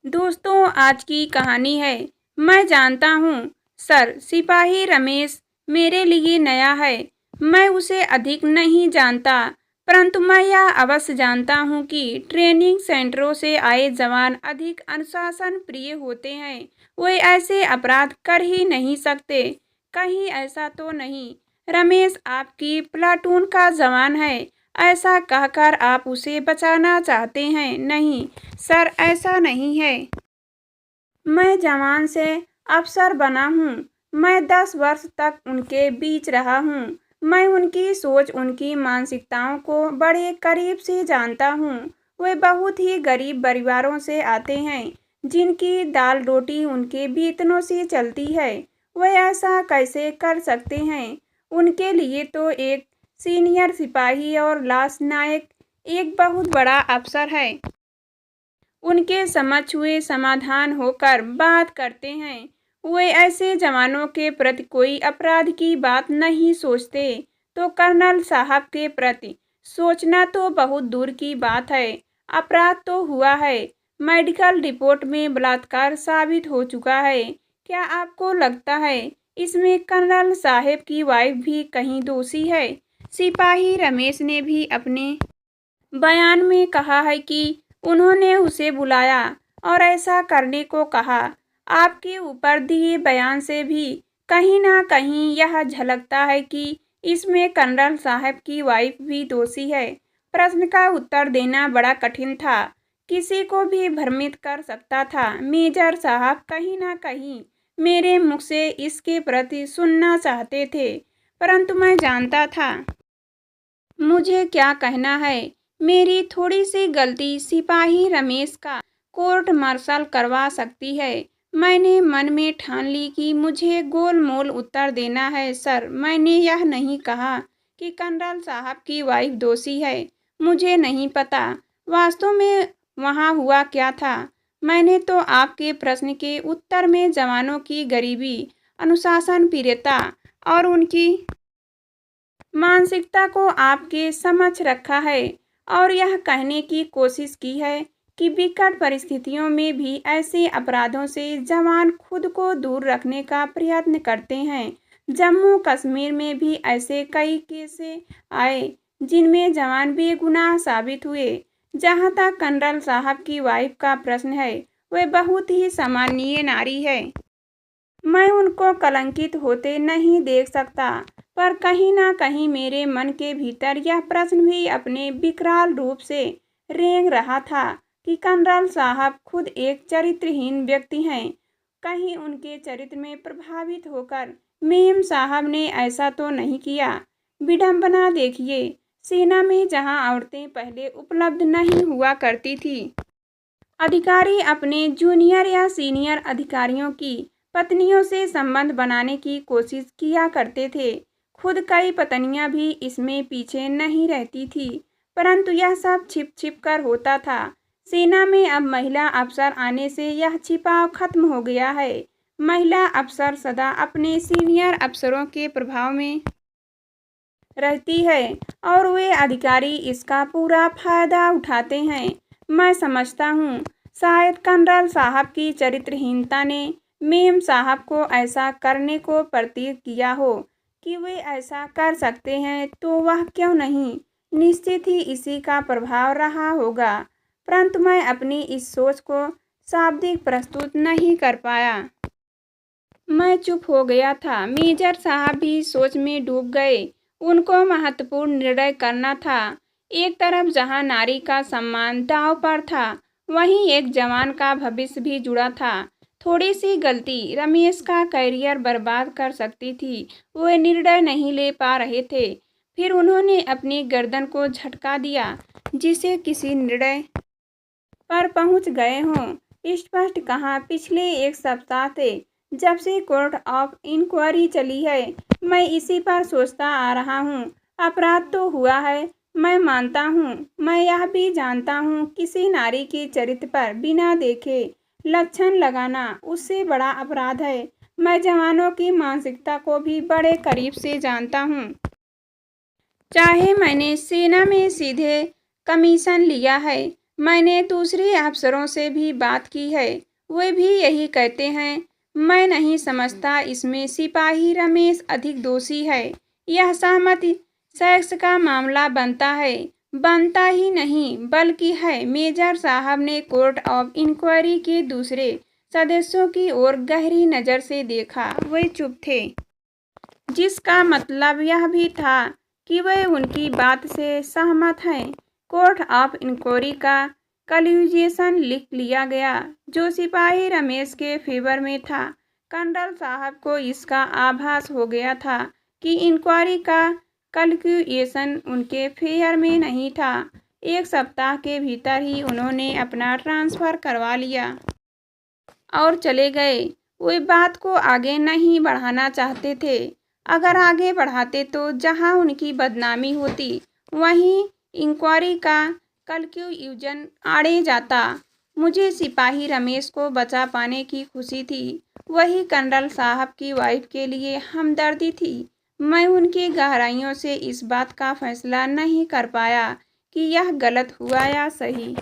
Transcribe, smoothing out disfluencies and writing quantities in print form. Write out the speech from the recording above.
दोस्तों, आज की कहानी है। मैं जानता हूँ सर, सिपाही रमेश मेरे लिए नया है। मैं उसे अधिक नहीं जानता, परंतु मैं यह अवश्य जानता हूँ कि ट्रेनिंग सेंटरों से आए जवान अधिक अनुशासन प्रिय होते हैं। वे ऐसे अपराध कर ही नहीं सकते। कहीं ऐसा तो नहीं? रमेश आपकी प्लाटून का जवान है, ऐसा कहकर आप उसे बचाना चाहते हैं? नहीं सर, ऐसा नहीं है। मैं जवान से अफसर बना हूँ। मैं 10 वर्ष तक उनके बीच रहा हूँ। मैं उनकी सोच, उनकी मानसिकताओं को बड़े करीब से जानता हूँ। वे बहुत ही गरीब परिवारों से आते हैं, जिनकी दाल रोटी उनके वेतनों से चलती है। वे ऐसा कैसे कर सकते हैं? उनके लिए तो एक सीनियर सिपाही और लांस नायक एक बहुत बड़ा अफसर है। उनके समक्ष वे समाधान होकर बात करते हैं। वे ऐसे जवानों के प्रति कोई अपराध की बात नहीं सोचते, तो कर्नल साहब के प्रति सोचना तो बहुत दूर की बात है। अपराध तो हुआ है, मेडिकल रिपोर्ट में बलात्कार साबित हो चुका है। क्या आपको लगता है इसमें कर्नल साहब की वाइफ भी कहीं दोषी है? सिपाही रमेश ने भी अपने बयान में कहा है कि उन्होंने उसे बुलाया और ऐसा करने को कहा। आपके ऊपर दिए बयान से भी कहीं ना कहीं यह झलकता है कि इसमें कर्नल साहब की वाइफ भी दोषी है। प्रश्न का उत्तर देना बड़ा कठिन था, किसी को भी भ्रमित कर सकता था। मेजर साहब कहीं ना कहीं मेरे मुख से इसके प्रति सुनना चाहते थे, परंतु मैं जानता था मुझे क्या कहना है। मेरी थोड़ी सी गलती सिपाही रमेश का कोर्ट मार्शल करवा सकती है। मैंने मन में ठान ली कि मुझे गोलमोल उत्तर देना है। सर, मैंने यह नहीं कहा कि कर्नल साहब की वाइफ दोषी है। मुझे नहीं पता वास्तव में वहाँ हुआ क्या था। मैंने तो आपके प्रश्न के उत्तर में जवानों की गरीबी, अनुशासन प्रियता और उनकी मानसिकता को आपके समक्ष रखा है और यह कहने की कोशिश की है कि विकट परिस्थितियों में भी ऐसे अपराधों से जवान खुद को दूर रखने का प्रयत्न करते हैं। जम्मू कश्मीर में भी ऐसे कई केस आए जिनमें जवान बेगुनाह साबित हुए। जहां तक कर्नल साहब की वाइफ का प्रश्न है, वह बहुत ही सामान्य नारी है। मैं उनको कलंकित होते नहीं देख सकता, पर कहीं ना कहीं मेरे मन के भीतर यह प्रश्न भी अपने विकराल रूप से रेंग रहा था कि कर्नल साहब खुद एक चरित्रहीन व्यक्ति हैं। कहीं उनके चरित्र में प्रभावित होकर मेम साहब ने ऐसा तो नहीं किया। विडंबना देखिए, सेना में जहां औरतें पहले उपलब्ध नहीं हुआ करती थी, अधिकारी अपने जूनियर या सीनियर अधिकारियों की पत्नियों से संबंध बनाने की कोशिश किया करते थे। खुद कई पत्नियां भी इसमें पीछे नहीं रहती थी, परंतु यह सब छिप छिप कर होता था। सेना में अब महिला अफसर आने से यह छिपाव खत्म हो गया है। महिला अफसर सदा अपने सीनियर अफसरों के प्रभाव में रहती है और वे अधिकारी इसका पूरा फायदा उठाते हैं। मैं समझता हूँ शायद कर्नल साहब की चरित्रहीनता ने मेम साहब को ऐसा करने को प्रतीत किया हो कि वे ऐसा कर सकते हैं, तो वह क्यों नहीं? निश्चित ही इसी का प्रभाव रहा होगा, परंतु मैं अपनी इस सोच को शाब्दिक प्रस्तुत नहीं कर पाया। मैं चुप हो गया था। मेजर साहब भी सोच में डूब गए। उनको महत्वपूर्ण निर्णय करना था। एक तरफ जहां नारी का सम्मान दांव पर था, वहीं एक जवान का भविष्य भी जुड़ा था। थोड़ी सी गलती रमेश का करियर बर्बाद कर सकती थी। वे निर्णय नहीं ले पा रहे थे। फिर उन्होंने अपनी गर्दन को झटका दिया, जिसे किसी निर्णय पर पहुंच गए हों। स्पष्ट कहा, पिछले एक सप्ताह से जब से कोर्ट ऑफ इंक्वायरी चली है, मैं इसी पर सोचता आ रहा हूँ। अपराध तो हुआ है, मैं मानता हूँ। मैं यह भी जानता हूँ किसी नारी के चरित्र पर बिना देखे लक्षण लगाना उससे बड़ा अपराध है। मैं जवानों की मानसिकता को भी बड़े करीब से जानता हूँ। चाहे मैंने सेना में सीधे कमीशन लिया है, मैंने दूसरे अफसरों से भी बात की है, वे भी यही कहते हैं। मैं नहीं समझता इसमें सिपाही रमेश अधिक दोषी है। यह सहमति सेक्स का मामला बनता ही नहीं बल्कि है। मेजर साहब ने कोर्ट ऑफ इंक्वायरी के दूसरे सदस्यों की ओर गहरी नज़र से देखा। वे चुप थे, जिसका मतलब यह भी था कि वे उनकी बात से सहमत हैं। कोर्ट ऑफ इंक्वायरी का कन्क्लूजन लिख लिया गया, जो सिपाही रमेश के फेवर में था। कर्नल साहब को इसका आभास हो गया था कि इंक्वायरी का कन्क्लूजन उनके फेवर में नहीं था। एक सप्ताह के भीतर ही उन्होंने अपना ट्रांसफ़र करवा लिया और चले गए। वे बात को आगे नहीं बढ़ाना चाहते थे। अगर आगे बढ़ाते तो जहां उनकी बदनामी होती, वहीं इंक्वायरी का कन्क्लूजन आड़े जाता। मुझे सिपाही रमेश को बचा पाने की खुशी थी, वही कर्नल साहब की वाइफ के लिए हमदर्दी थी। मैं उनकी गहराइयों से इस बात का फैसला नहीं कर पाया कि यह गलत हुआ या सही।